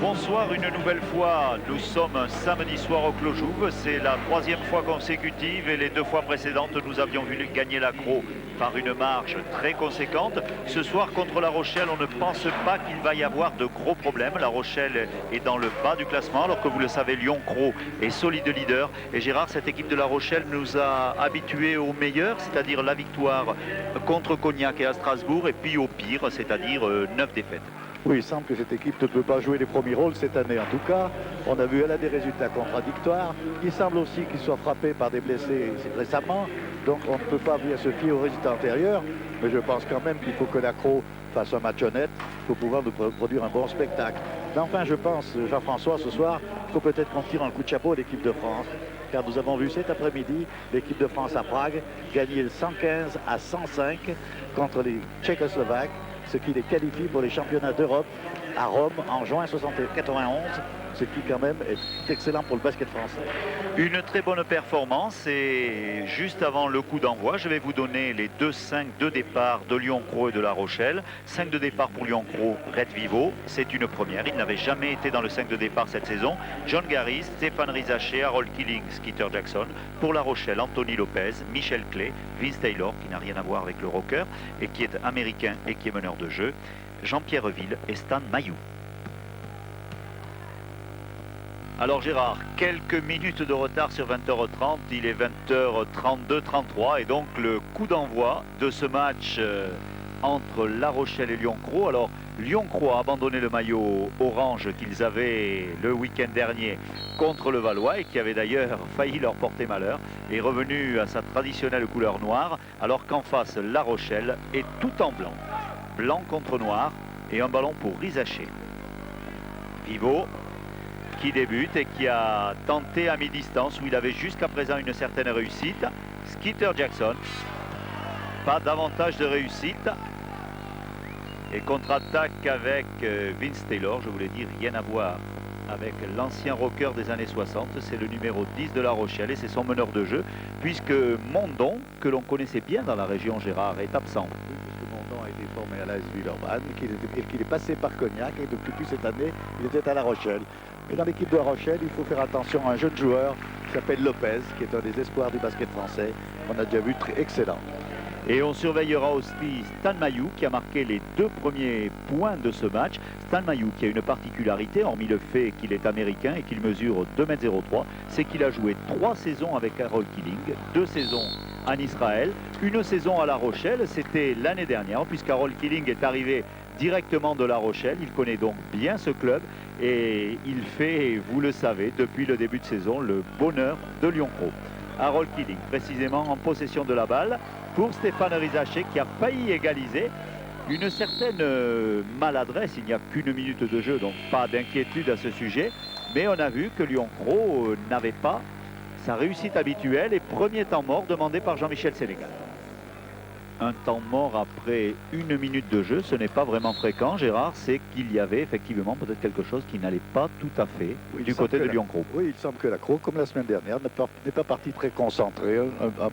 Bonsoir une nouvelle fois, nous sommes un samedi soir au Clos Jouve, c'est la troisième fois consécutive et les deux fois précédentes nous avions vu gagner l'Accro par une marge très conséquente. Ce soir contre La Rochelle, on ne pense pas qu'il va y avoir de gros problèmes. La Rochelle est dans le bas du classement alors que vous le savez, Lyon-Cros est solide leader. Et Gérard, cette équipe de La Rochelle nous a habitués au meilleur, c'est-à-dire la victoire contre Cognac et à Strasbourg, et puis au pire, c'est-à-dire 9 défaites. Oui, il semble que cette équipe ne peut pas jouer les premiers rôles cette année en tout cas. On a vu, elle a des résultats contradictoires. Il semble aussi qu'il soit frappé par des blessés récemment. Donc on ne peut pas bien se fier aux résultats antérieurs. Mais je pense quand même qu'il faut que l'Accro fasse un match honnête pour pouvoir nous produire un bon spectacle. Mais enfin, je pense, Jean-François, ce soir, il faut peut-être qu'on tire un coup de chapeau à l'équipe de France. Car nous avons vu cet après-midi l'équipe de France à Prague gagner 115 à 105 contre les Tchécoslovaques, ce qui les qualifie pour les championnats d'Europe à Rome en juin 1991, ce qui quand même est excellent pour le basket français. Une très bonne performance et juste avant le coup d'envoi, je vais vous donner les 2-5 de départ de Lyon-Cros et de La Rochelle. 5 de départ pour Lyon-Cros, Red Vivo, c'est une première, il n'avait jamais été dans le 5 de départ cette saison. John Garris, Stéphane Rizaché, Harold Killing, Skeeter Jackson. Pour La Rochelle, Anthony Lopez, Michel Clay, Vince Taylor, qui n'a rien à voir avec le rocker et qui est américain et qui est meneur de jeu, Jean-Pierre Ville et Stan Mayou. Alors Gérard, quelques minutes de retard sur 20h30, il est 20h32-33 et donc le coup d'envoi de ce match entre La Rochelle et Lyon-Cros. Alors Lyon-Cros a abandonné le maillot orange qu'ils avaient le week-end dernier contre le Valois et qui avait d'ailleurs failli leur porter malheur, est revenu à sa traditionnelle couleur noire, alors qu'en face La Rochelle est tout en blanc. Blanc contre noir et un ballon pour Rizaché. Vivo qui débute et qui a tenté à mi-distance où il avait jusqu'à présent une certaine réussite. Skeeter Jackson, pas davantage de réussite. Et contre-attaque avec Vince Taylor, je voulais dire rien à voir avec l'ancien rocker des années 60, c'est le numéro 10 de La Rochelle et c'est son meneur de jeu, puisque Mondon, que l'on connaissait bien dans la région Gérard, est absent. Oui, puisque Mondon a été formé à l'AS Villeurbanne et qu'il est passé par Cognac et depuis cette année, il était à La Rochelle. Et dans l'équipe de La Rochelle, il faut faire attention à un jeune joueur qui s'appelle Lopez, qui est un des espoirs du basket français. On a déjà vu très excellent. Et on surveillera aussi Stan Mayou qui a marqué les 2 premiers points de ce match. Stan Mayou qui a une particularité, hormis le fait qu'il est américain et qu'il mesure 2,03 m, c'est qu'il a joué 3 saisons avec Harold Killing, 2 saisons en Israël, une saison à La Rochelle, c'était l'année dernière, puisqu'Harold Killing est arrivé directement de La Rochelle. Il connaît donc bien ce club et il fait, vous le savez, depuis le début de saison, le bonheur de Lyon-Cros. Harold Killing, précisément en possession de la balle pour Stéphane Rizaché qui a failli égaliser. Une certaine maladresse, il n'y a qu'une minute de jeu, donc pas d'inquiétude à ce sujet. Mais on a vu que Lyon-Cros n'avait pas sa réussite habituelle et premier temps mort demandé par Jean-Michel Sénégal. Un temps mort après une minute de jeu, ce n'est pas vraiment fréquent, Gérard, c'est qu'il y avait effectivement peut-être quelque chose qui n'allait pas tout à fait du côté de Lyon-Cros. Oui, il semble que l'Accro, comme la semaine dernière, n'est pas parti très concentré,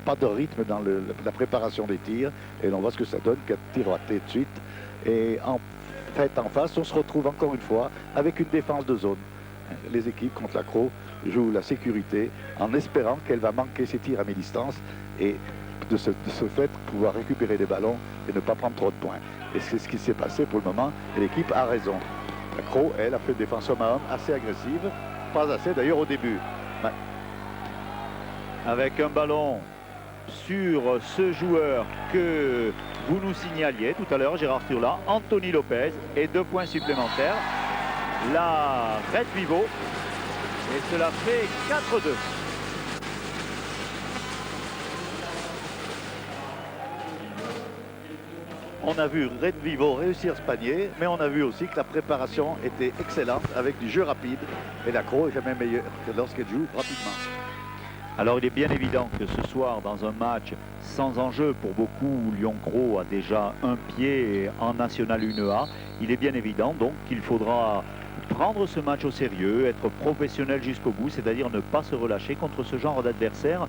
pas de rythme dans la préparation des tirs, et on voit ce que ça donne, 4 tirs ratés de suite. Et en fait, en face, on se retrouve encore une fois avec une défense de zone. Les équipes contre l'Accro jouent la sécurité en espérant qu'elle va manquer ses tirs à mi-distance et de ce fait pouvoir récupérer des ballons et ne pas prendre trop de points. Et c'est ce qui s'est passé pour le moment et l'équipe a raison. L'Accro, elle, a fait une défense homme à homme assez agressive, pas assez d'ailleurs au début. Avec un ballon sur ce joueur que vous nous signaliez tout à l'heure, Gérard Turla, Anthony Lopez, et 2 points supplémentaires. La Red Vivo, et cela fait 4-2. On a vu Red Vivo réussir ce panier, mais on a vu aussi que la préparation était excellente avec du jeu rapide. Et l'Accro est jamais meilleur que lorsqu'elle joue rapidement. Alors il est bien évident que ce soir, dans un match sans enjeu pour beaucoup, Lyon-Cros a déjà un pied en National 1A. Il est bien évident donc qu'il faudra prendre ce match au sérieux, être professionnel jusqu'au bout, c'est-à-dire ne pas se relâcher contre ce genre d'adversaire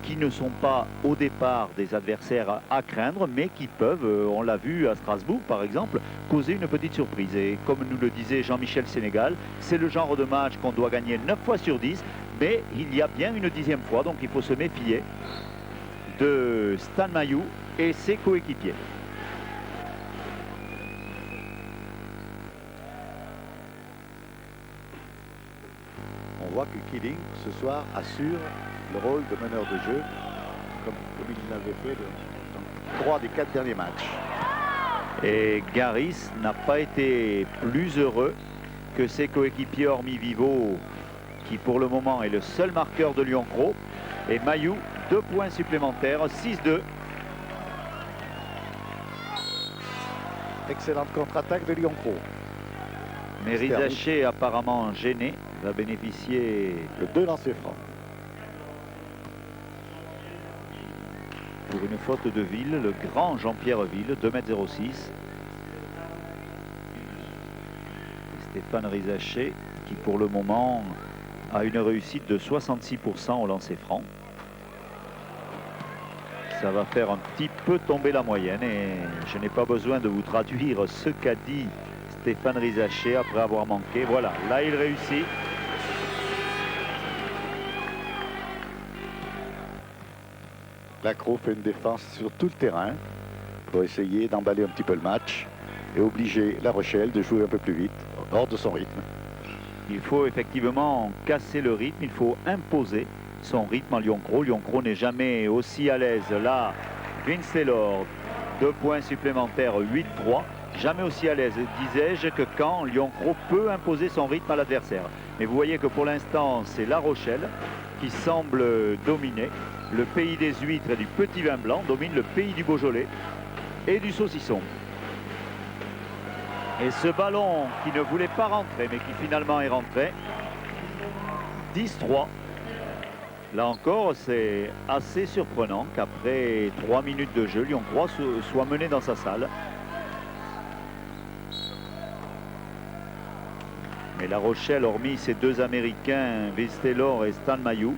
qui ne sont pas au départ des adversaires à craindre, mais qui peuvent, on l'a vu à Strasbourg par exemple, causer une petite surprise. Et comme nous le disait Jean-Michel Sénégal, c'est le genre de match qu'on doit gagner 9 fois sur 10, mais il y a bien une 10e fois, donc il faut se méfier de Stan Mailloux et ses coéquipiers. On voit que Keeling ce soir assure le rôle de meneur de jeu comme il l'avait fait dans 3 des 4 derniers matchs. Et Garis n'a pas été plus heureux que ses coéquipiers hormis Vivo, qui pour le moment est le seul marqueur de Lyon-Cros. Et Mailloux, 2 points supplémentaires, 6-2. Excellente contre-attaque de Lyon-Cros. Mais Rizaché, apparemment gêné, va bénéficier de 2 lancers francs. Pour une faute de Ville, le grand Jean-Pierre Ville, 2,06 m. Stéphane Rizaché, qui pour le moment a une réussite de 66% au lancer franc. Ça va faire un petit peu tomber la moyenne et je n'ai pas besoin de vous traduire ce qu'a dit Stéphane Rizaché après avoir manqué. Voilà, là il réussit. Lacroix fait une défense sur tout le terrain pour essayer d'emballer un petit peu le match et obliger La Rochelle de jouer un peu plus vite, hors de son rythme. Il faut effectivement casser le rythme, il faut imposer son rythme à Lyon-Cros. Lyon-Cros n'est jamais aussi à l'aise. Là, Vince Taylor, 2 points supplémentaires, 8-3. Jamais aussi à l'aise, disais-je, que quand Lyon-Cros peut imposer son rythme à l'adversaire. Mais vous voyez que pour l'instant, c'est La Rochelle qui semble dominer. Le pays des huîtres et du petit vin blanc domine le pays du Beaujolais et du saucisson. Et ce ballon qui ne voulait pas rentrer, mais qui finalement est rentré, 10-3. Là encore, c'est assez surprenant qu'après 3 minutes de jeu, Lyon-Cros soit mené dans sa salle. Mais La Rochelle, hormis ces 2 Américains, Vince Taylor et Stan Mailloux,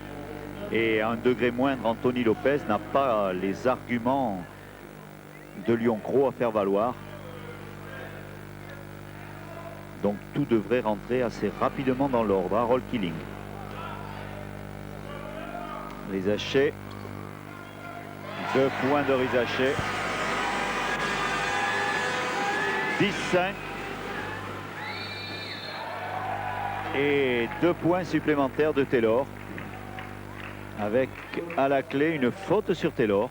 et à un degré moindre, Anthony Lopez n'a pas les arguments de Lyon-Cros à faire valoir. Donc tout devrait rentrer assez rapidement dans l'ordre. Harold Keeling. Rizaché. 2 points de Rizaché. 10-5. Et 2 points supplémentaires de Taylor. Avec à la clé une faute sur Taylor.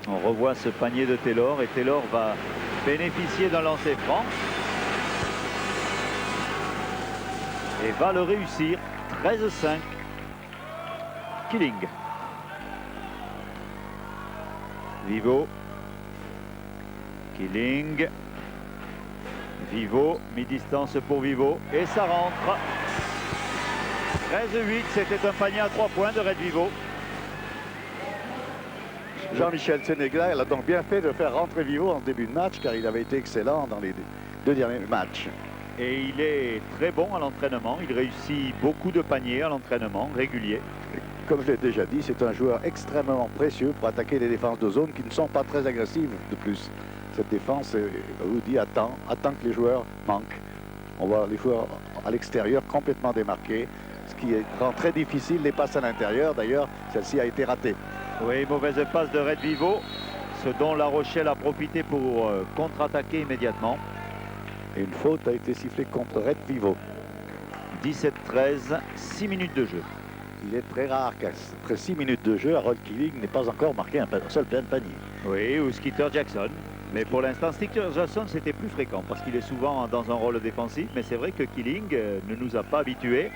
On revoit ce panier de Taylor et Taylor va bénéficier d'un lancer franc. Et va le réussir. 13-5. Keeling. Vivo. Keeling. Vivo, mi-distance pour Vivo, et ça rentre. 13-8, c'était un panier à 3 points de Red Vivo. Jean-Michel Sénégal a donc bien fait de faire rentrer Vivo en début de match, car il avait été excellent dans les 2 derniers matchs. Et il est très bon à l'entraînement, il réussit beaucoup de paniers à l'entraînement régulier. Comme je l'ai déjà dit, c'est un joueur extrêmement précieux pour attaquer les défenses de zone qui ne sont pas très agressives de plus. Cette défense vous dit attend que les joueurs manquent. On voit les joueurs à l'extérieur complètement démarqués, ce qui rend très difficile les passes à l'intérieur. D'ailleurs, celle-ci a été ratée. Oui, mauvaise passe de Red Vivo, ce dont La Rochelle a profité pour contre-attaquer immédiatement. Et une faute a été sifflée contre Red Vivo. 17-13, 6 minutes de jeu. Il est très rare qu'après 6 minutes de jeu, Harold Keeling n'ait pas encore marqué un seul plein de panier. Oui, ou Skeeter Jackson. Mais pour l'instant, Skeeter Jackson, c'était plus fréquent parce qu'il est souvent dans un rôle défensif. Mais c'est vrai que Keeling ne nous a pas habitués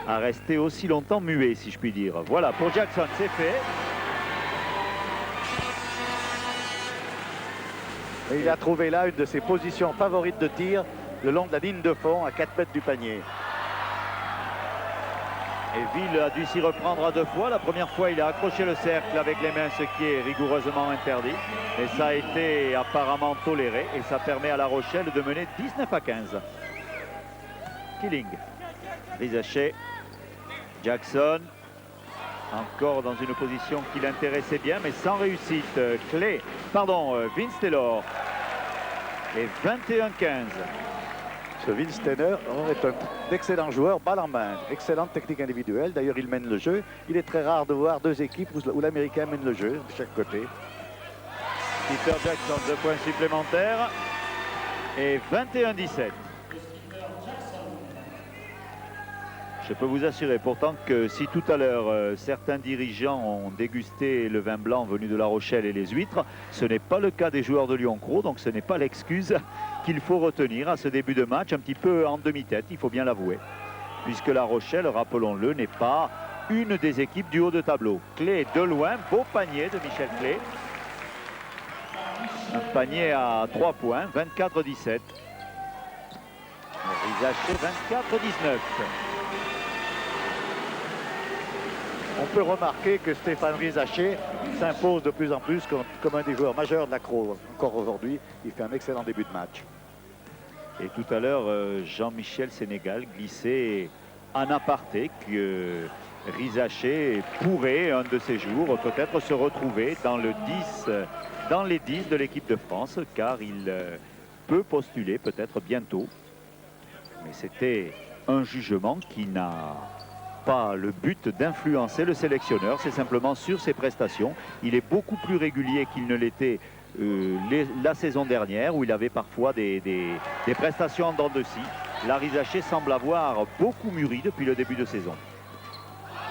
à rester aussi longtemps muet, si je puis dire. Voilà, pour Jackson, c'est fait. Et il a trouvé là une de ses positions favorites de tir le long de la ligne de fond à 4 mètres du panier. Et Ville a dû s'y reprendre à 2 fois. La première fois, il a accroché le cercle avec les mains, ce qui est rigoureusement interdit. Et ça a été apparemment toléré. Et ça permet à La Rochelle de mener 19-15. Killing, Rizacher, Jackson, encore dans une position qui l'intéressait bien, mais sans réussite. Vince Taylor. Et 21-15. Ce Vince Taylor est un excellent joueur, balle en main, excellente technique individuelle. D'ailleurs, il mène le jeu. Il est très rare de voir 2 équipes où l'Américain mène le jeu de chaque côté. Peter Jackson, 2 points supplémentaires. Et 21-17. Je peux vous assurer pourtant que si tout à l'heure certains dirigeants ont dégusté le vin blanc venu de La Rochelle et les huîtres, ce n'est pas le cas des joueurs de Lyon-Cros, donc ce n'est pas l'excuse qu'il faut retenir à ce début de match, un petit peu en demi-tête, il faut bien l'avouer. Puisque La Rochelle, rappelons-le, n'est pas une des équipes du haut de tableau. Clé de loin, beau panier de Michel Clé. Un panier à 3 points, 24-17. Rizacher, 24-19. On peut remarquer que Stéphane Rizacher s'impose de plus en plus comme un des joueurs majeurs de l'Accro. Encore aujourd'hui, il fait un excellent début de match. Et tout à l'heure, Jean-Michel Sénégal glissait en aparté que Rizacher pourrait, un de ces jours, peut-être se retrouver dans les 10 de l'équipe de France, car il peut postuler peut-être bientôt. Mais c'était un jugement qui n'a pas le but d'influencer le sélectionneur, c'est simplement sur ses prestations. Il est beaucoup plus régulier qu'il ne l'était la saison dernière, où il avait parfois des prestations en dents de scie. La Rizacher semble avoir beaucoup mûri depuis le début de saison.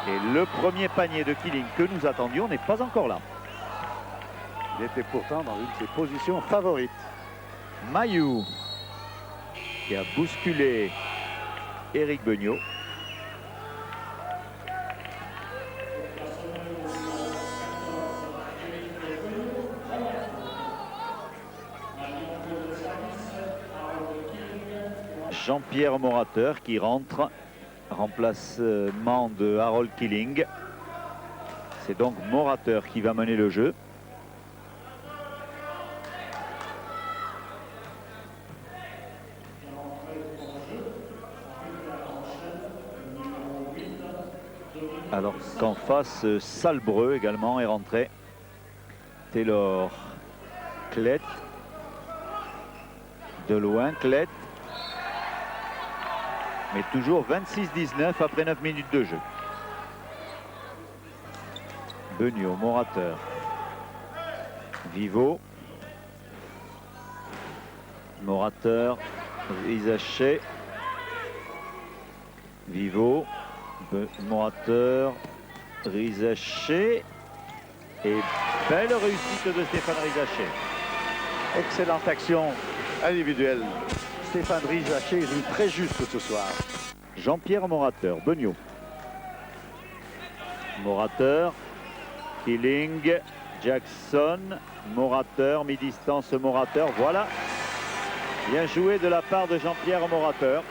Et le premier panier de Killing que nous attendions n'est pas encore là. Il était pourtant dans une de ses positions favorites. Mayou, qui a bousculé Éric Beugnot. Jean-Pierre Morateur qui rentre, remplacement de Harold Killing. C'est donc Morateur qui va mener le jeu. Alors qu'en face, Salbreux également est rentré. Taylor, Clett. De loin, Clett. Mais toujours 26-19 après 9 minutes de jeu. Beugnot, Morateur. Vivo. Morateur. Rizacher. Vivo. Morateur. Rizacher. Et belle réussite de Stéphane Rizacher. Excellente action individuelle. Stéphane Rizacher joue très juste ce soir. Jean-Pierre Morateur, Beugnot. Morateur, Killing, Jackson, Morateur, mi-distance Morateur, voilà. Bien joué de la part de Jean-Pierre Morateur.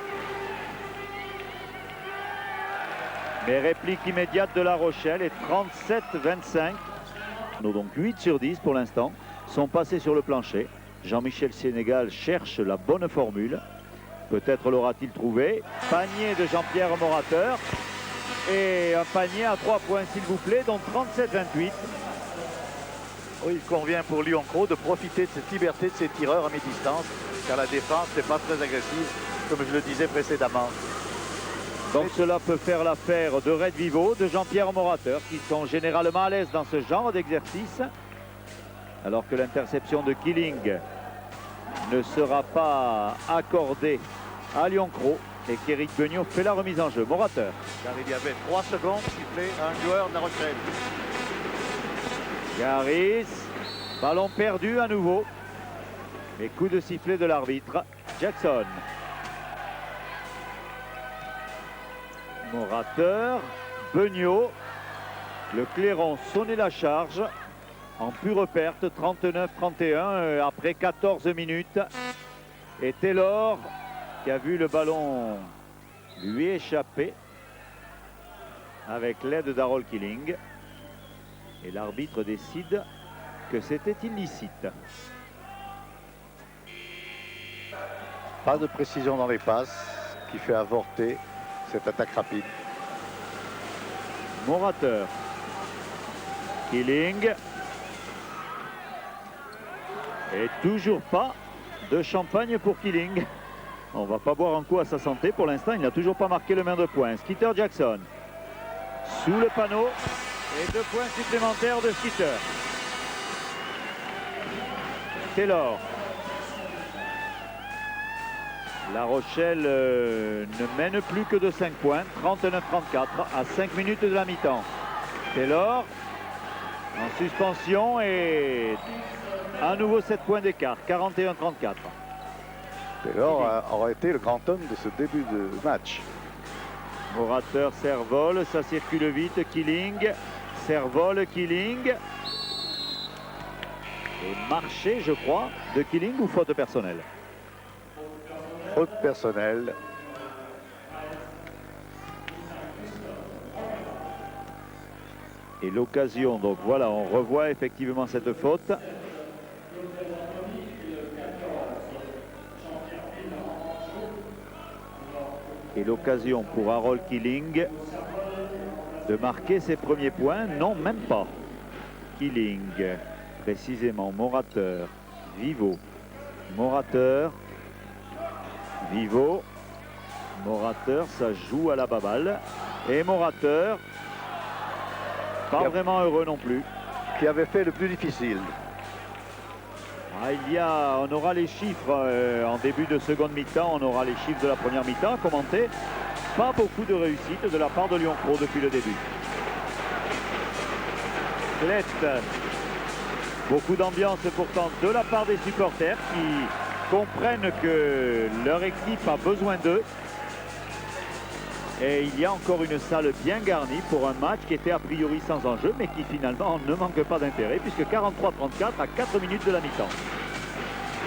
Mais réplique immédiate de La Rochelle et 37-25. Donc 8 sur 10 pour l'instant sont passés sur le plancher. Jean-Michel Sénégal cherche la bonne formule. Peut-être l'aura-t-il trouvé. Panier de Jean-Pierre Morateur. Et un panier à 3 points, s'il vous plaît, donc 37-28. Oui, il convient pour Lyon-Cros de profiter de cette liberté de ses tireurs à mi-distance, car la défense n'est pas très agressive, comme je le disais précédemment. Donc cela peut faire l'affaire de Red Vivo, de Jean-Pierre Morateur, qui sont généralement à l'aise dans ce genre d'exercice. Alors que l'interception de Killing ne sera pas accordée à Lyon-Cros et qu'Éric Beugnot fait la remise en jeu. Morateur. Car il y avait 3 secondes sifflées à un joueur de La Rochelle. Garis, ballon perdu à nouveau. Et coup de sifflet de l'arbitre. Jackson. Morateur, Beugnot. Le clairon sonnait la charge. En pure perte, 39-31 après 14 minutes. Et Taylor, qui a vu le ballon lui échapper. avec l'aide d'Harold Killing. Et l'arbitre décide que c'était illicite. Pas de précision dans les passes qui fait avorter cette attaque rapide. Morateur. Killing. Et toujours pas de champagne pour Killing. On va pas boire un coup à sa santé. Pour l'instant, il n'a toujours pas marqué le main de poing. Skeeter Jackson. Sous le panneau. Et 2 points supplémentaires de Skeeter. Taylor. La Rochelle ne mène plus que de 5 points. 39-34 à 5 minutes de la mi-temps. Taylor en suspension et à nouveau 7 points d'écart. 41-34. Taylor aura été le grand homme de ce début de match. Morateur, Servol, ça circule vite. Killing. Servol, Killing. Et marché, je crois, de Killing ou faute personnelle? Faute personnelle. Et l'occasion, donc voilà, on revoit effectivement cette faute. Et l'occasion pour Harold Killing de marquer ses premiers points. Non, même pas. Killing, précisément, Morateur, Vivo, Morateur, Vivo, Morateur, ça joue à la baballe. Et Morateur, pas vraiment heureux non plus. Qui avait fait le plus difficile. On aura les chiffres en début de seconde mi-temps, on aura les chiffres de la première mi-temps à commenter. Pas beaucoup de réussite de la part de Lyon Cros depuis le début. Clette. Beaucoup d'ambiance pourtant de la part des supporters qui comprennent que leur équipe a besoin d'eux. Et il y a encore une salle bien garnie pour un match qui était a priori sans enjeu, mais qui finalement ne manque pas d'intérêt, puisque 43-34 à 4 minutes de la mi-temps.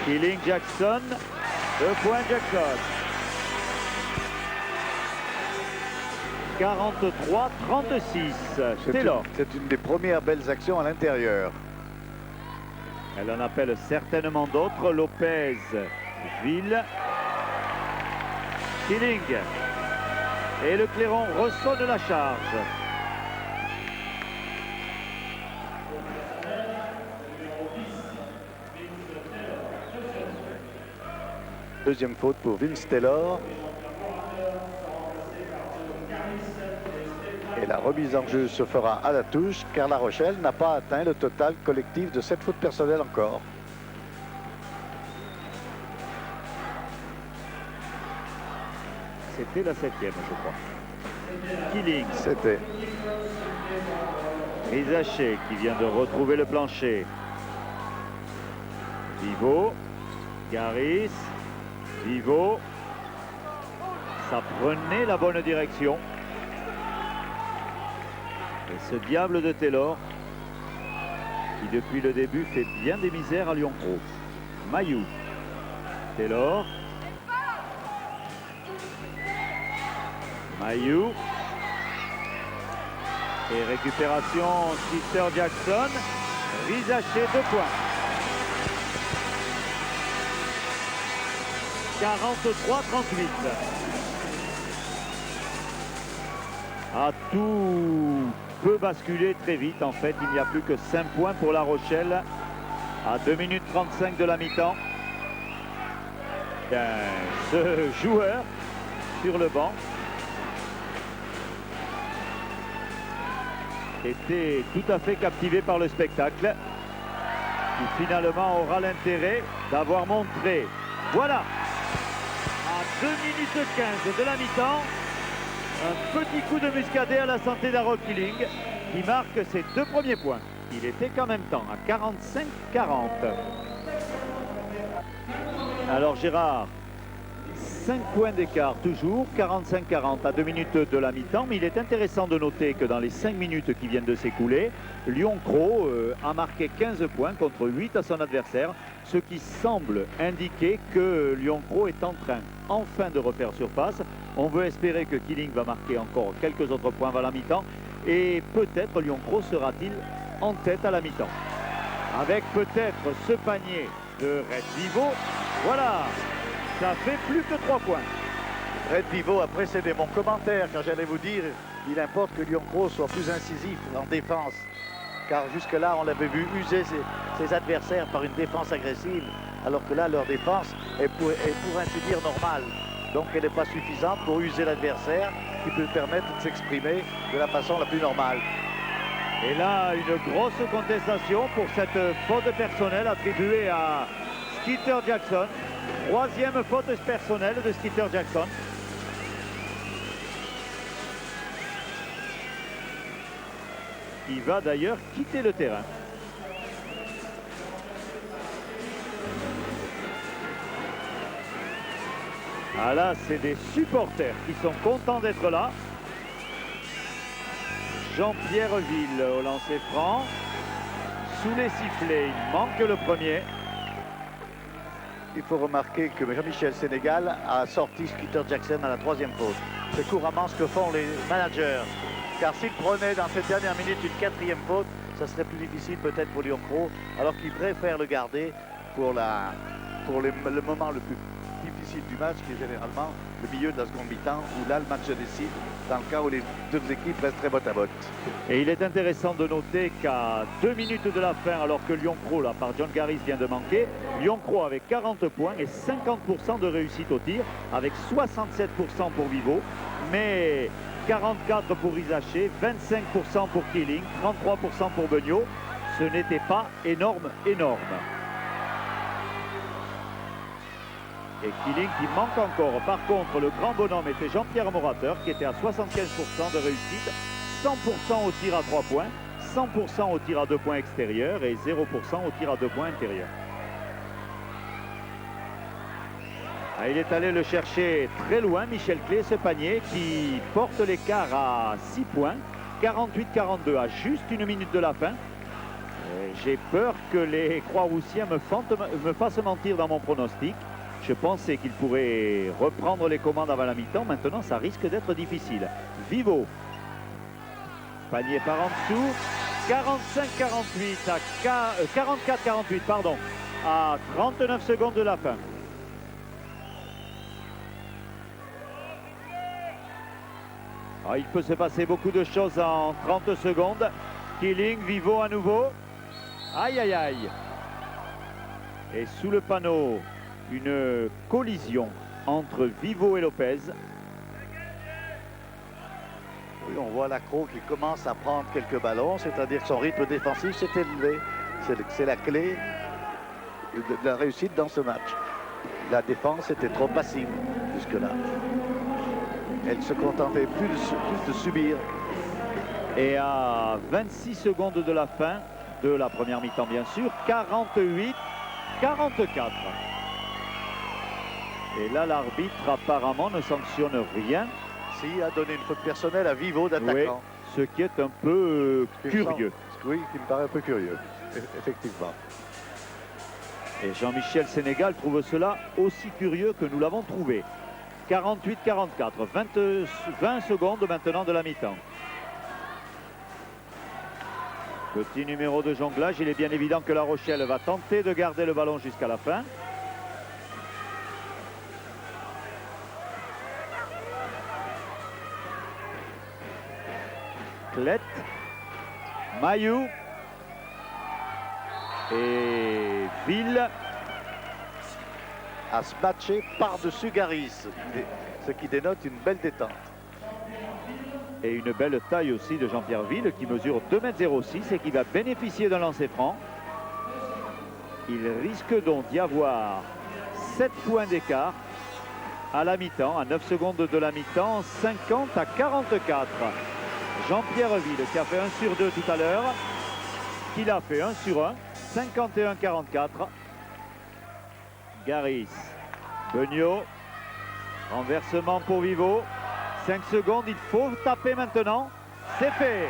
Killing Jackson, 2 points Jackson. 43-36, Taylor. C'est une des premières belles actions à l'intérieur. Elle en appelle certainement d'autres. Lopez, Ville, Killing. Et le clairon ressonne la charge. Deuxième faute pour Vince Taylor. Et la remise en jeu se fera à la touche car La Rochelle n'a pas atteint le total collectif de 7 fautes personnelles encore. C'était la 7e, je crois. Killing. C'était. Rizaché qui vient de retrouver le plancher. Vivo. Garis. Vivo. Ça prenait la bonne direction. Et ce diable de Taylor qui depuis le début fait bien des misères à Lyon Cros. Mayou. Taylor. Mayou. Et récupération Skeeter Jackson. Rizaché, 2 points. 43-38. Tout peut basculer très vite. En fait, il n'y a plus que 5 points pour La Rochelle à 2 minutes 35 de la mi-temps. Ce joueur sur le banc était tout à fait captivé par le spectacle, qui finalement aura l'intérêt d'avoir montré, voilà, à 2 minutes 15 de la mi-temps, un petit coup de muscadet à la santé d'Harold Killing qui marque ses 2 premiers points. Il était quand même temps à 45-40. Alors Gérard, 5 points d'écart toujours, 45-40 à 2 minutes de la mi-temps, mais il est intéressant de noter que dans les 5 minutes qui viennent de s'écouler, Lyon Cros a marqué 15 points contre 8 à son adversaire ce qui semble indiquer que Lyon Cros est en train enfin de refaire surface. On veut espérer que Keeling va marquer encore quelques autres points avant la mi-temps et peut-être Lyon Cros sera-t-il en tête à la mi-temps. Avec peut-être ce panier de Red Vivo, voilà, ça fait plus que 3 points. Red Vivo a précédé mon commentaire quand j'allais vous dire il importe que Lyon Cros soit plus incisif en défense. Car jusque-là, on l'avait vu user ses adversaires par une défense agressive, alors que là, leur défense est pour ainsi dire normale. Donc elle n'est pas suffisante pour user l'adversaire qui peut permettre de s'exprimer de la façon la plus normale. Et là, une grosse contestation pour cette faute personnelle attribuée à Skeeter Jackson. 3e faute personnelle de Skeeter Jackson. Il va d'ailleurs quitter le terrain. Ah là, c'est des supporters qui sont contents d'être là. Jean-Pierre Ville au lancer franc. Sous les sifflets, il manque le premier. Il faut remarquer que Jean-Michel Sénégal a sorti Skeeter Jackson à la 3e faute. C'est couramment ce que font les managers. Car s'il prenait dans cette dernière minute une 4e faute, ça serait plus difficile peut-être pour Lyon Cros, alors qu'il préfère le garder pour le moment le plus difficile du match, qui est généralement le milieu de la seconde mi-temps, où là le match se décide, dans le cas où les deux équipes restent très botte à botte. Et il est intéressant de noter qu'à 2 minutes de la fin, alors que Lyon Cros, là, par John Garris, vient de manquer, Lyon Cros avec 40 points et 50% de réussite au tir, avec 67% pour Vivo, mais 44 pour Isaché, 25% pour Keeling, 33% pour Beugnot. Ce n'était pas énorme. Et Keeling qui manque encore. Par contre, le grand bonhomme était Jean-Pierre Morateur qui était à 75% de réussite, 100% au tir à 3 points, 100% au tir à 2 points extérieurs et 0% au tir à 2 points intérieurs. Ah, il est allé le chercher très loin, Michel Clé, ce panier qui porte l'écart à 6 points, 48-42 à juste 1 minute de la fin. J'ai peur que les Croix-Roussiens me fassent mentir dans mon pronostic. Je pensais qu'ils pourraient reprendre les commandes avant la mi-temps. Maintenant, ça risque d'être difficile. Vivo. Panier par en dessous. 45-48 à 44-48, pardon, à 39 secondes de la fin. Ah, il peut se passer beaucoup de choses en 30 secondes. Keeling, Vivo à nouveau. Aïe, aïe, aïe. Et sous le panneau, une collision entre Vivo et Lopez. Oui, on voit Lacroix qui commence à prendre quelques ballons, c'est-à-dire que son rythme défensif s'est élevé. C'est la clé de la réussite dans ce match. La défense était trop passive jusque-là. Elle se contentait plus de subir. Et à 26 secondes de la fin de la première mi-temps, bien sûr, 48-44. Et là, l'arbitre apparemment ne sanctionne rien. Si, a donné une faute personnelle à Vivo d'attaquant. Oui, ce qui est un peu curieux. Oui, qui me paraît un peu curieux, effectivement. Et Jean-Michel Sénégal trouve cela aussi curieux que nous l'avons trouvé. 48-44, 20 secondes maintenant de la mi-temps. Petit numéro de jonglage, il est bien évident que La Rochelle va tenter de garder le ballon jusqu'à la fin. Clette, Mayou et Ville à se matcher par-dessus Garris, ce qui dénote une belle détente. Et une belle taille aussi de Jean-Pierre Ville qui mesure 2,06 m et qui va bénéficier d'un lancer franc. Il risque donc d'y avoir 7 points d'écart à la mi-temps, à 9 secondes de la mi-temps, 50-44. Jean-Pierre Ville qui a fait 1 sur 2 tout à l'heure, qu'il a fait 1 sur 1, 51-44. Garris, Beugnot, renversement pour Vivo, 5 secondes, il faut taper maintenant, c'est fait.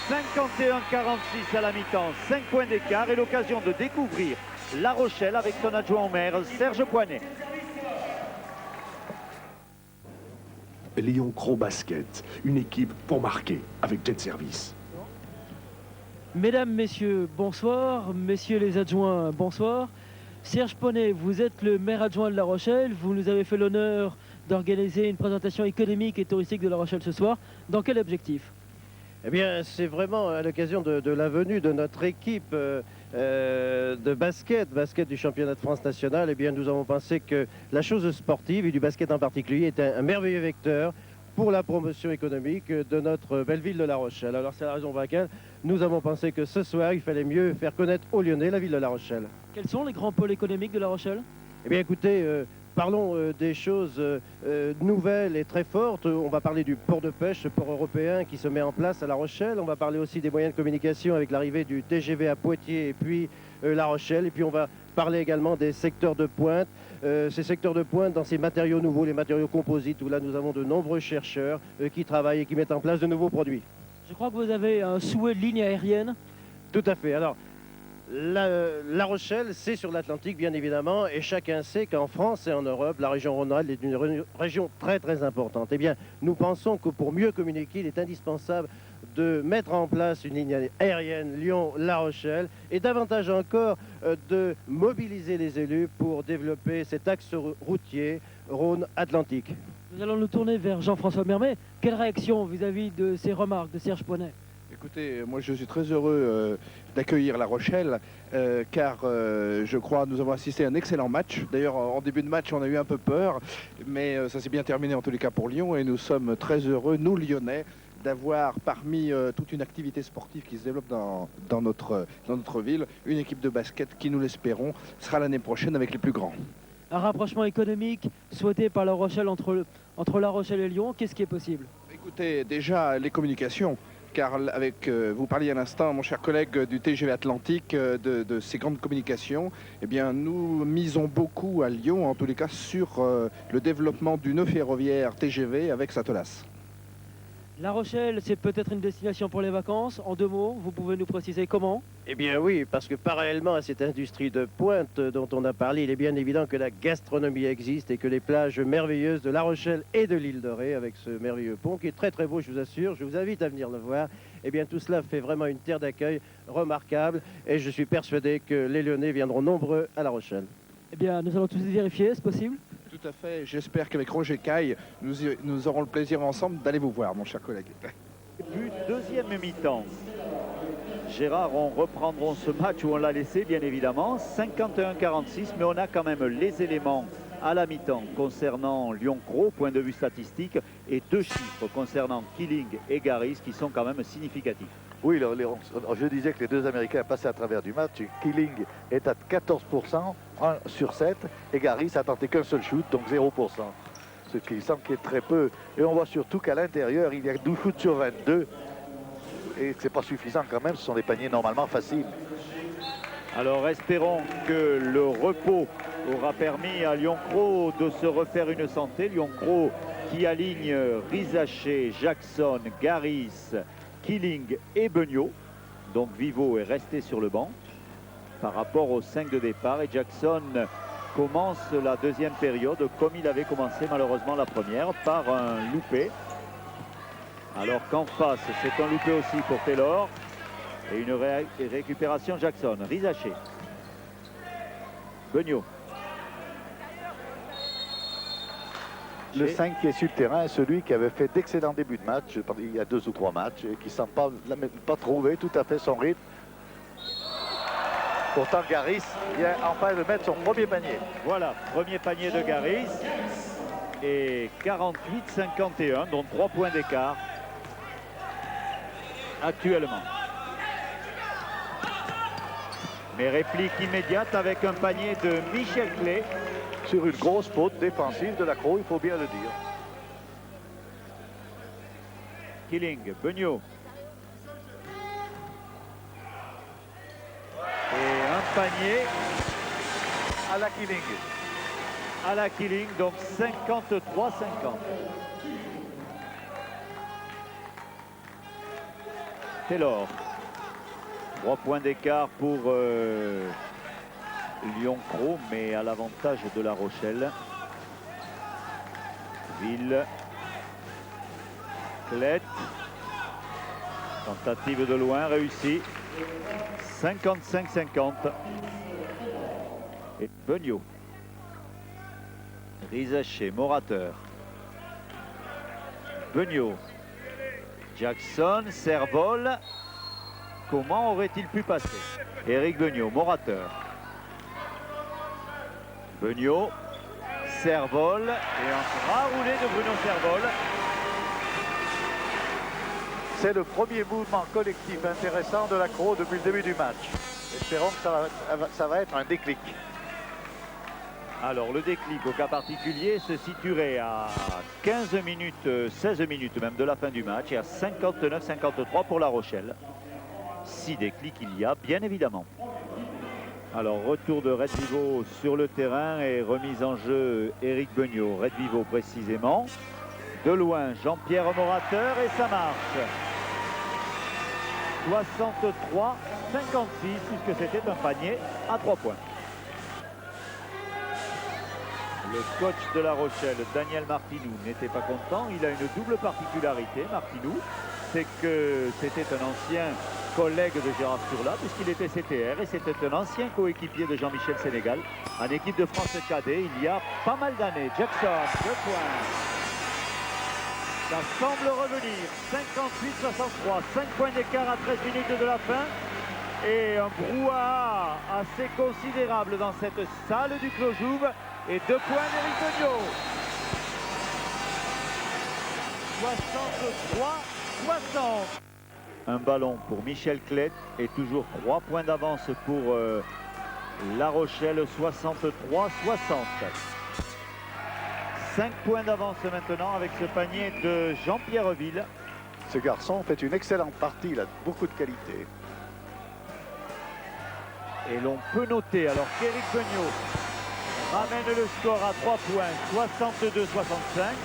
51-46 à la mi-temps, 5 points d'écart et l'occasion de découvrir La Rochelle avec son adjoint au maire, Serge Poinet. Lyon Cro Basket, une équipe pour marquer avec Jet Service. Mesdames, messieurs, bonsoir. Messieurs les adjoints, bonsoir. Serge Poinet, vous êtes le maire adjoint de La Rochelle. Vous nous avez fait l'honneur d'organiser une présentation économique et touristique de La Rochelle ce soir. Dans quel objectif? Eh bien, c'est vraiment à l'occasion de la venue de notre équipe de basket du championnat de France national. Eh bien, nous avons pensé que la chose sportive, et du basket en particulier, était un merveilleux vecteur pour la promotion économique de notre belle ville de La Rochelle. Alors, c'est la raison pour laquelle nous avons pensé que ce soir, il fallait mieux faire connaître aux Lyonnais la ville de La Rochelle. Quels sont les grands pôles économiques de La Rochelle? Eh bien, écoutez, parlons des choses nouvelles et très fortes. On va parler du port de pêche, ce port européen qui se met en place à La Rochelle. On va parler aussi des moyens de communication avec l'arrivée du TGV à Poitiers et puis La Rochelle. Et puis on va parler également des secteurs de pointe. Ces secteurs de pointe dans ces matériaux nouveaux, les matériaux composites, où là nous avons de nombreux chercheurs qui travaillent et qui mettent en place de nouveaux produits. Je crois que vous avez un souhait de ligne aérienne. Tout à fait. Alors, La Rochelle, c'est sur l'Atlantique, bien évidemment, et chacun sait qu'en France et en Europe, la région Rhône-Alpes est une région très, très importante. Eh bien, nous pensons que pour mieux communiquer, il est indispensable de mettre en place une ligne aérienne Lyon-La Rochelle et davantage encore de mobiliser les élus pour développer cet axe routier Rhône-Atlantique. Nous allons nous tourner vers Jean-François Mermet. Quelle réaction vis-à-vis de ces remarques de Serge Poinet? Écoutez, moi je suis très heureux d'accueillir La Rochelle car je crois nous avons assisté à un excellent match. D'ailleurs en début de match on a eu un peu peur mais ça s'est bien terminé en tous les cas pour Lyon et nous sommes très heureux, nous Lyonnais, d'avoir parmi toute une activité sportive qui se développe dans notre ville, une équipe de basket qui, nous l'espérons, sera l'année prochaine avec les plus grands. Un rapprochement économique souhaité par La Rochelle entre La Rochelle et Lyon, qu'est-ce qui est possible? Écoutez, déjà les communications. Car avec, vous parliez à l'instant, mon cher collègue du TGV Atlantique, de ces grandes communications, eh bien, nous misons beaucoup à Lyon, en tous les cas, sur le développement du nœud ferroviaire TGV avec Satolas. La Rochelle, c'est peut-être une destination pour les vacances. En 2 mots, vous pouvez nous préciser comment? Eh bien oui, parce que parallèlement à cette industrie de pointe dont on a parlé, il est bien évident que la gastronomie existe et que les plages merveilleuses de La Rochelle et de l'île de Ré, avec ce merveilleux pont qui est très très beau, je vous assure, je vous invite à venir le voir. Eh bien tout cela fait vraiment une terre d'accueil remarquable et je suis persuadé que les Lyonnais viendront nombreux à La Rochelle. Eh bien, nous allons tous vérifier, est-ce possible? Tout à fait, j'espère qu'avec Roger Caille, nous aurons le plaisir ensemble d'aller vous voir, mon cher collègue. But deuxième mi-temps. Gérard, on reprendront ce match où on l'a laissé, bien évidemment. 51-46, mais on a quand même les éléments à la mi-temps concernant Lyon-Cro, point de vue statistique, et 2 chiffres concernant Killing et Garis qui sont quand même significatifs. Oui, je disais que les 2 Américains passaient à travers du match. Killing est à 14%, 1 sur 7, et Garis a tenté qu'un seul shoot, donc 0%. Ce qui semble qu'il est très peu. Et on voit surtout qu'à l'intérieur, il y a 12 shoots sur 22. Et c'est pas suffisant quand même, ce sont des paniers normalement faciles. Alors espérons que le repos aura permis à Lyon-Cro de se refaire une santé. Lyon-Cro qui aligne Rizaché, Jackson, Garis, Killing et Beugnot. Donc Vivo est resté sur le banc par rapport aux 5 de départ. Et Jackson commence la deuxième période comme il avait commencé malheureusement la première par un loupé. Alors qu'en face, c'est un loupé aussi pour Taylor. Et une récupération Jackson. Rizaché. Beugnot. Le 5 qui est sur le terrain, celui qui avait fait d'excellents débuts de match il y a 2 ou 3 matchs et qui ne semble pas trouver tout à fait son rythme. Pourtant Garis vient enfin de mettre son premier panier. Voilà, premier panier de Garis. Et 48-51, donc 3 points d'écart actuellement. Mais réplique immédiate avec un panier de Michel Clé. Sur une grosse faute défensive de la Cro, il faut bien le dire. Killing, Beugnot. Et un panier À la Killing. à la Killing, donc 53-50. Taylor. 3 points d'écart pour Lyon-Cros, mais à l'avantage de La Rochelle. Ville. Clette. Tentative de loin réussie. 55-50. Et Beugnot. Rizaché, Morateur. Beugnot. Jackson, Servol. Comment aurait-il pu passer? Éric Beugnot, Morateur. Beugnot, Servol et un raroulé de Bruno Servol. C'est le premier mouvement collectif intéressant de l'Accro depuis le début du match. Espérons que ça va être un déclic. Alors le déclic au cas particulier se situerait à 15 minutes, 16 minutes même de la fin du match et à 59-53 pour La Rochelle. Si déclic il y a, bien évidemment. Alors retour de Red Vivo sur le terrain et remise en jeu Éric Beugnot. Red Vivo précisément. De loin Jean-Pierre Morateur et ça marche. 63-56 puisque c'était un panier à 3 points. Le coach de La Rochelle, Daniel Martinou, n'était pas content. Il a une double particularité, Martinou, c'est que c'était un ancien collègue de Gérard Sturla, puisqu'il était CTR, et c'était un ancien coéquipier de Jean-Michel Sénégal, en équipe de France cadet, il y a pas mal d'années. Jackson, 2 points. Ça semble revenir, 58-63, 5 points d'écart à 13 minutes de la fin, et un brouhaha assez considérable dans cette salle du Clos-Jouve. Et 2 points d'Éric Beugnot. 63-60. Un ballon pour Michel Clette et toujours 3 points d'avance pour La Rochelle, 63-60. 5 points d'avance maintenant avec ce panier de Jean-Pierre Ville. Ce garçon fait une excellente partie, il a beaucoup de qualité. Et l'on peut noter alors qu'Éric Beugnot ramène le score à 3 points, 62-65.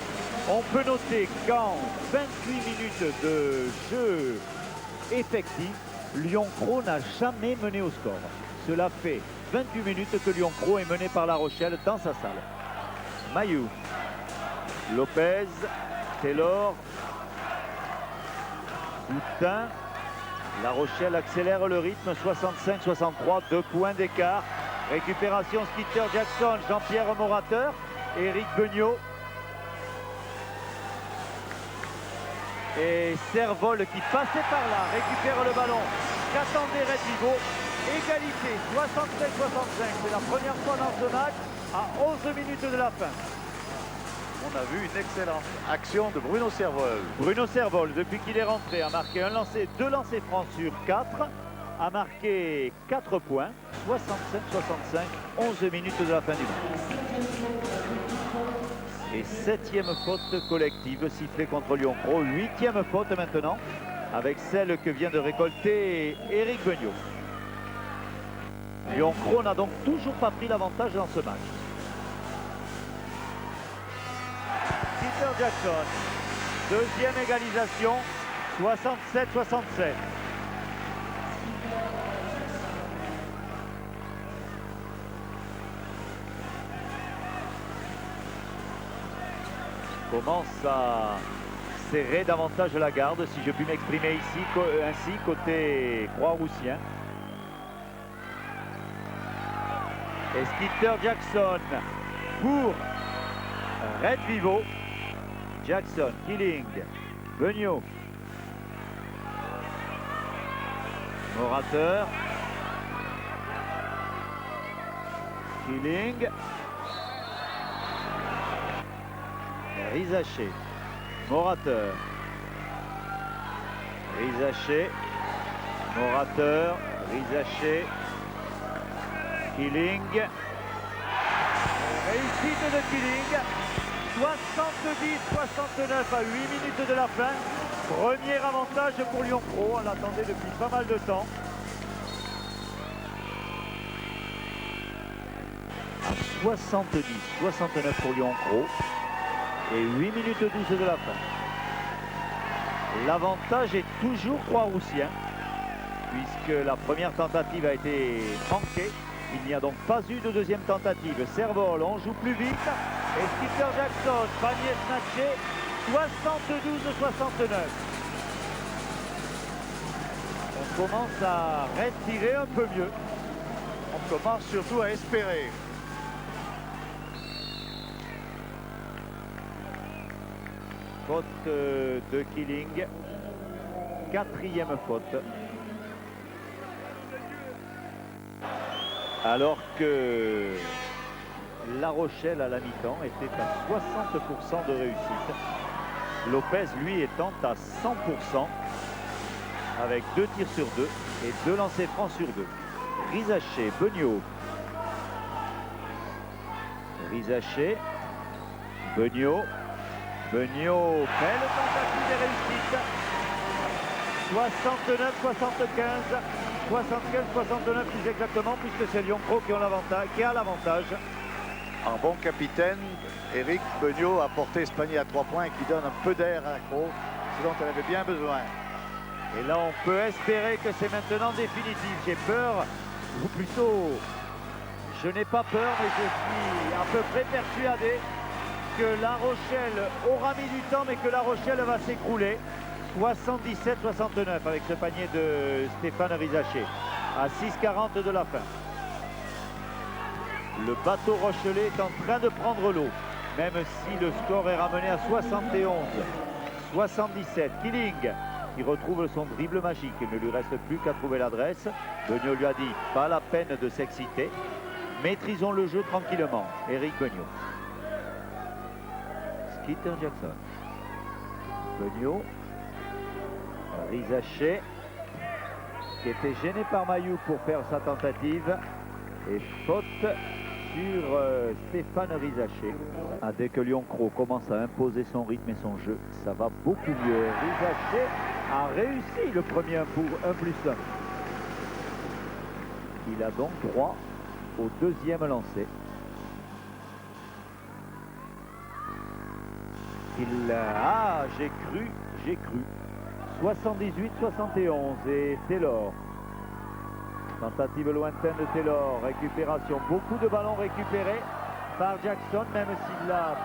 On peut noter qu'en 28 minutes de jeu effectif, Lyon-Cros n'a jamais mené au score. Cela fait 28 minutes que Lyon-Cros est mené par La Rochelle dans sa salle. Mayou, Lopez, Taylor, Boutin. La Rochelle accélère le rythme, 65-63, 2 points d'écart. Récupération Skeeter Jackson, Jean-Pierre Morateur, Éric Beugnot. Et Servol qui passait par là, récupère le ballon. Qu'attendait Red Vivo? Égalité, 67-65. C'est la première fois dans ce match à 11 minutes de la fin. On a vu une excellente action de Bruno Servol. Bruno Servol, depuis qu'il est rentré, a marqué 2 lancers francs sur 4. A marqué 4 points, 67-65, 11 minutes de la fin du match. Et 7e faute collective sifflée contre Lyon-Cros, 8e faute maintenant, avec celle que vient de récolter Éric Beugnot. Lyon-Cros n'a donc toujours pas pris l'avantage dans ce match. Peter Jackson, 2e égalisation, 67-67. Commence à serrer davantage la garde, si je puis m'exprimer ici, ainsi côté Croix-Roussien. Et Skeeter Jackson pour Red Vivo. Jackson, Killing, Beugnot, Morateur, Killing, Rizaché, Morateur, Rizaché, Morateur, Rizaché, Killing, réussite de Killing, 70-69 à 8 minutes de la fin. Premier avantage pour Lyon-Cros, on l'attendait depuis pas mal de temps. À 70-69 pour Lyon-Cros et 8 minutes 12 de la fin. L'avantage est toujours Croix-Roussien, puisque la première tentative a été manquée. Il n'y a donc pas eu de deuxième tentative. Servol, on joue plus vite. Et Skipper Jackson, panier snatché, 72-69. On commence à retirer un peu mieux. On commence surtout à espérer. Faute de Killing. Quatrième faute. Alors que La Rochelle à la mi-temps était à 60% de réussite. Lopez, lui, étant à 100% avec 2 tirs sur 2 et 2 lancers francs sur 2. Rizaché, Beugnot. Rizaché, Beugnot. Beugnot, belle tentative et réussite. 69-75. 75-69 plus exactement, puisque c'est Lyon Pro qui a l'avantage. En bon capitaine, Éric Beugnot a porté ce panier à 3 points qui donne un peu d'air à la Cros, ce dont elle avait bien besoin. Et là, on peut espérer que c'est maintenant définitif. J'ai peur, ou plutôt, je n'ai pas peur, mais je suis à peu près persuadé que La Rochelle aura mis du temps, mais que La Rochelle va s'écrouler. 77-69 avec ce panier de Stéphane Rizaché à 6:40 de la fin. Le bateau rochelais est en train de prendre l'eau, même si le score est ramené à 71-77. Killing qui retrouve son dribble magique. Il ne lui reste plus qu'à trouver l'adresse. Beugnot lui a dit pas la peine de s'exciter. Maîtrisons le jeu tranquillement. Éric Beugnot. Skipper Jackson. Beugnot. Rizaché qui était gêné par Mayou pour faire sa tentative et faute sur Stéphane Rizaché. Ah, dès que Lyon Cros commence à imposer son rythme et son jeu, ça va beaucoup mieux. Rizaché a réussi le premier 1 plus 1. Il a donc droit au deuxième lancé. J'ai cru. 78-71 et Taylor. Tentative lointaine de Taylor. Récupération. Beaucoup de ballons récupérés par Jackson, même s'il l'a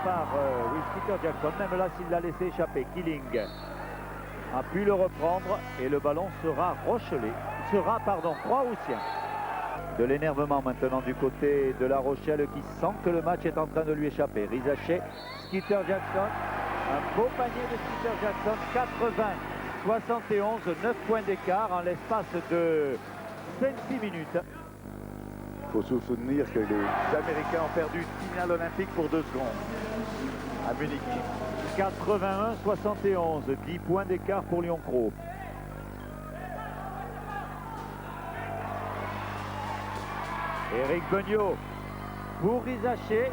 Skipper Jackson, même là s'il l'a laissé échapper. Killing a pu le reprendre et le ballon sera Croix-Roussien. De l'énervement maintenant du côté de La Rochelle qui sent que le match est en train de lui échapper. Rizaché, Skipper Jackson. Un beau panier de Skipper Jackson. 71, 9 points d'écart en l'espace de 26 minutes. Il faut se souvenir que les Américains ont perdu une finale olympique pour 2 secondes à Munich. 81-71, 10 points d'écart pour Lyon Cros. Éric Beugnot pour Rizaché.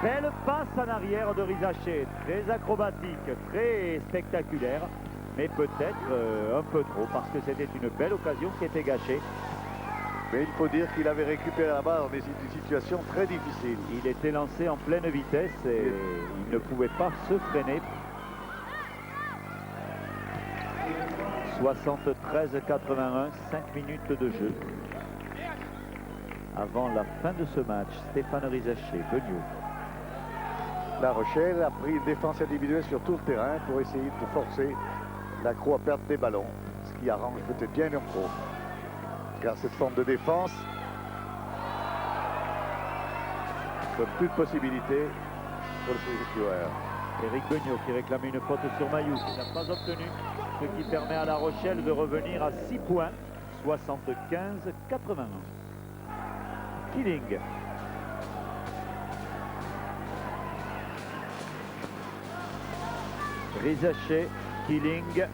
Belle passe en arrière de Rizaché, très acrobatique, très spectaculaire. Mais peut-être un peu trop, parce que c'était une belle occasion qui était gâchée. Mais il faut dire qu'il avait récupéré la balle dans des situations très difficiles. Il était lancé en pleine vitesse et il ne pouvait pas se freiner. 73-81, 5 minutes de jeu. Avant la fin de ce match, Stéphane Rizaché, Beugnot. La Rochelle a pris une défense individuelle sur tout le terrain pour essayer de forcer la Cros à perdre des ballons, ce qui arrange peut-être bien Lyon Cros. Car cette forme de défense donne plus de possibilités pour le joueur. Éric Beugnot qui réclamait une faute sur Mayou, qui n'a pas obtenu, ce qui permet à La Rochelle de revenir à 6 points, 75-81. Killing. Rizaché, Killing,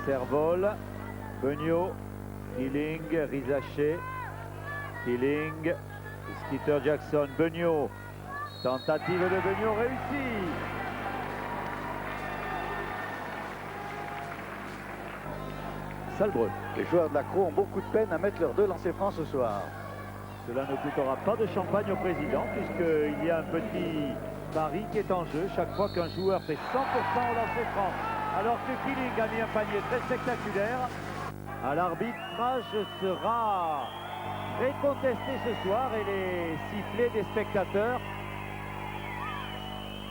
Servol, Beugnot, Killing, Rizaché, Killing, Skipper Jackson, Beugnot. Tentative de Beugnot réussie. Salbreux. Les joueurs de la Cros ont beaucoup de peine à mettre leurs 2 lancers francs ce soir. Cela ne coûtera pas de champagne au président, puisqu'il y a un petit pari qui est en jeu. Chaque fois qu'un joueur fait 100% au lancer franc alors que Killing a mis un panier très spectaculaire. À l'arbitrage sera récontesté ce soir et les sifflets des spectateurs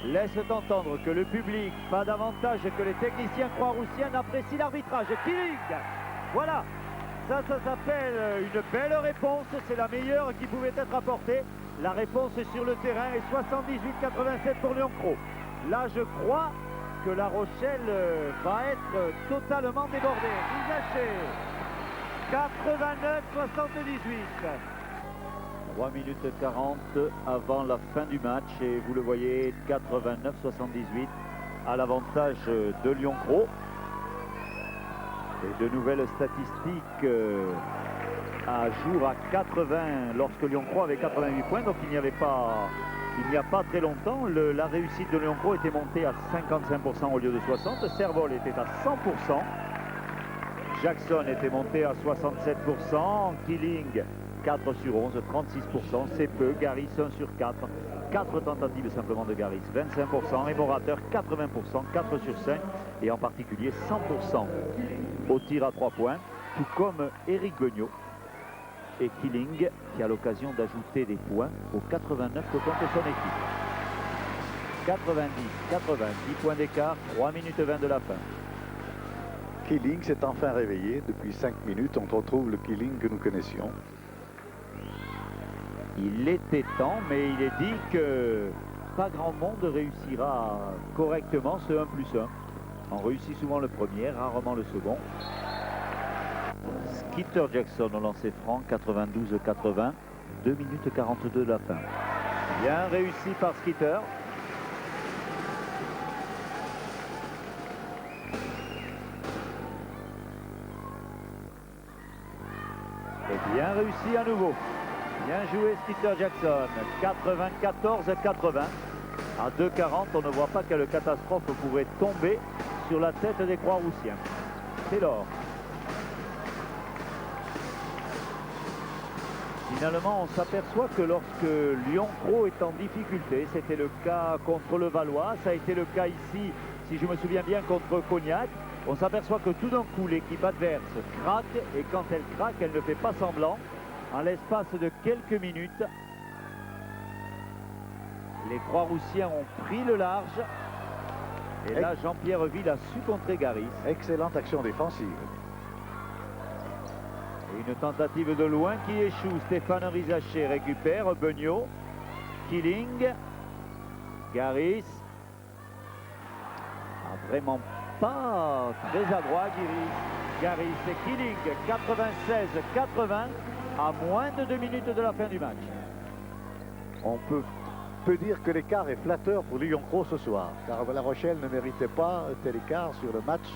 laissent entendre que le public, pas davantage que les techniciens croix-roussiens, n'apprécient l'arbitrage. Killing, voilà, ça s'appelle une belle réponse, c'est la meilleure qui pouvait être apportée. La réponse sur le terrain est 78-87 pour Lyon Cros. Là, je crois que La Rochelle va être totalement débordée. Rizaché, 89-78. 3 minutes 40 avant la fin du match et vous le voyez, 89-78 à l'avantage de Lyon Cros. Et de nouvelles statistiques à jour à 80 lorsque Lyon Cros avait 88 points, donc il n'y a pas très longtemps, la réussite de Lyon Cros était montée à 55% au lieu de 60%, Servol était à 100%, Jackson était monté à 67%, Killing 4 sur 11, 36%, c'est peu, Garis 1 sur 4, 4 tentatives simplement de Garis, 25%, et Morateur 80%, 4 sur 5, et en particulier 100% au tir à 3 points, tout comme Éric Beugnot. Et Killing qui a l'occasion d'ajouter des points aux 89 que compte son équipe. 90-80, 10 points d'écart, 3 minutes 20 de la fin. Killing s'est enfin réveillé. Depuis 5 minutes, on retrouve le Killing que nous connaissions. Il était temps, mais il est dit que pas grand monde réussira correctement ce 1+1. On réussit souvent le premier, rarement le second. Skeeter Jackson au lancer franc, 92-80, 2 minutes 42 de la fin. Bien réussi par Skeeter. Et bien réussi à nouveau. Bien joué Skeeter Jackson, 94-80. À 2,40, on ne voit pas quelle catastrophe pourrait tomber sur la tête des Croix-Roussiens. Taylor. Finalement, on s'aperçoit que lorsque Lyon Cros est en difficulté, c'était le cas contre le Valois, ça a été le cas ici, si je me souviens bien, contre Cognac, on s'aperçoit que tout d'un coup, l'équipe adverse craque, et quand elle craque, elle ne fait pas semblant. En l'espace de quelques minutes, les Croix-Roussiens ont pris le large, et là, Jean-Pierre Ville a su contrer Garis. Excellente action défensive. Une tentative de loin qui échoue. Stéphane Rizaché récupère. Beugnot. Killing. Garis. Vraiment pas très adroit Garis et Killing. 96-80 à moins de 2 minutes de la fin du match. On peut dire que l'écart est flatteur pour Lyon Cros ce soir, car La Rochelle ne méritait pas un tel écart sur le match.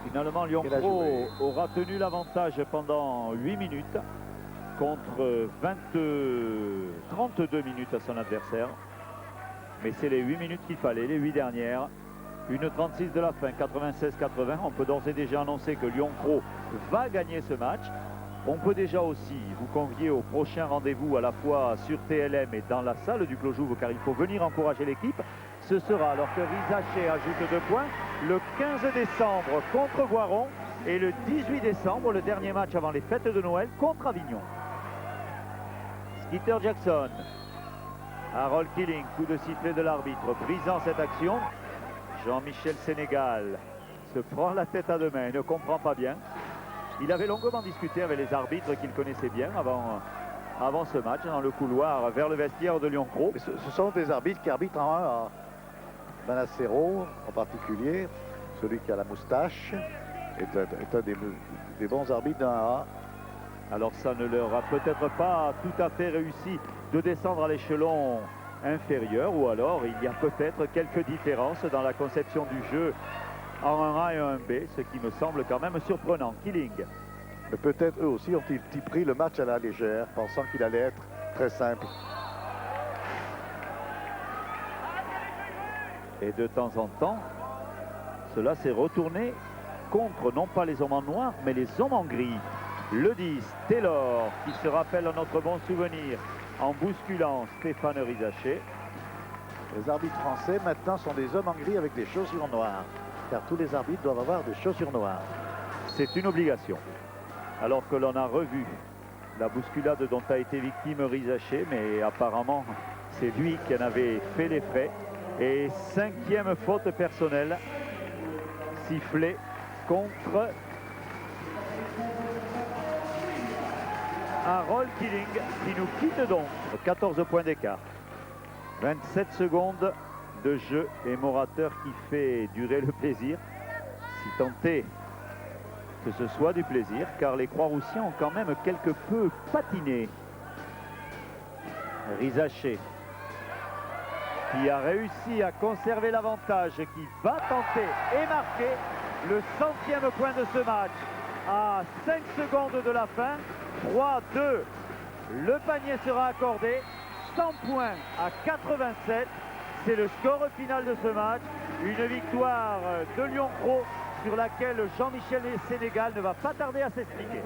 Finalement, Lyon Cros aura tenu l'avantage pendant 8 minutes contre 32 minutes à son adversaire. Mais c'est les 8 minutes qu'il fallait, les 8 dernières. 1:36 de la fin, 96-80. On peut d'ores et déjà annoncer que Lyon Cros va gagner ce match. On peut déjà aussi vous convier au prochain rendez-vous à la fois sur TLM et dans la salle du Clos Jouve, car il faut venir encourager l'équipe. Ce sera, alors que Rizaché ajoute 2 points, le 15 décembre contre Voiron et le 18 décembre, le dernier match avant les fêtes de Noël, contre Avignon. Skeeter Jackson, Harold Killing, coup de sifflet de l'arbitre, brisant cette action. Jean-Michel Sénégal se prend la tête à deux mains, il ne comprend pas bien. Il avait longuement discuté avec les arbitres qu'il connaissait bien avant ce match, dans le couloir vers le vestiaire de Lyon Cros. Ce sont des arbitres qui arbitrent en 1A. Manacero en particulier, celui qui a la moustache, est un des bons arbitres d'un 1A. Alors ça ne leur a peut-être pas tout à fait réussi de descendre à l'échelon inférieur, ou alors il y a peut-être quelques différences dans la conception du jeu en 1A et 1B, ce qui me semble quand même surprenant. Killing. Mais peut-être eux aussi ont-ils pris le match à la légère, pensant qu'il allait être très simple. Et de temps en temps, cela s'est retourné contre non pas les hommes en noir, mais les hommes en gris. Le 10, Taylor, qui se rappelle à notre bon souvenir en bousculant Stéphane Rizaché. Les arbitres français maintenant sont des hommes en gris avec des chaussures noires. car tous les arbitres doivent avoir des chaussures noires. C'est une obligation. Alors que l'on a revu la bousculade dont a été victime Rizaché, mais apparemment c'est lui qui en avait fait les frais. Et 5e faute personnelle sifflée contre Harold Killing qui nous quitte donc. 14 points d'écart. 27 secondes de jeu et Morateur qui fait durer le plaisir. Si tant est que ce soit du plaisir, car les Croix-Roussiens ont quand même quelque peu patiné. Rizaché qui a réussi à conserver l'avantage, qui va tenter et marquer le 100e point de ce match à 5 secondes de la fin. 3-2, le panier sera accordé, 100 points à 87. C'est le score final de ce match. Une victoire de Lyon Pro sur laquelle Jean-Michel Sénégal ne va pas tarder à s'expliquer.